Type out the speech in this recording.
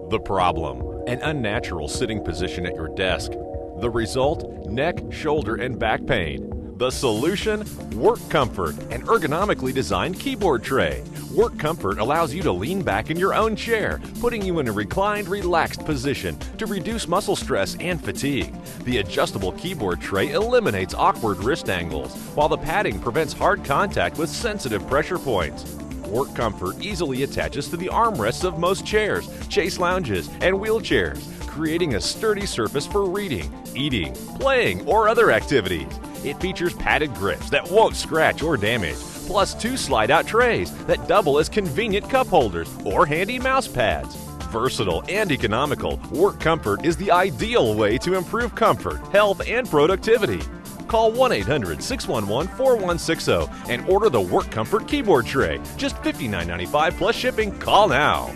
The problem: an unnatural sitting position at your desk. The result: neck, shoulder, and back pain. The solution: Work Comfort, an ergonomically designed keyboard tray. Work Comfort allows you to lean back in your own chair, putting you in a reclined, relaxed position to reduce muscle stress and fatigue. The adjustable keyboard tray eliminates awkward wrist angles, while the padding prevents hard contact with sensitive pressure points. Work Comfort easily attaches to the armrests of most chairs, chase lounges, and wheelchairs, creating a sturdy surface for reading, eating, playing, or other activities. It features padded grips that won't scratch or damage, plus 2 slide-out trays that double as convenient cup holders or handy mouse pads. Versatile and economical, Work Comfort is the ideal way to improve comfort, health, and productivity. Call 1-800-611-4160 and order the Work Comfort keyboard tray. Just $59.95 plus shipping. Call now.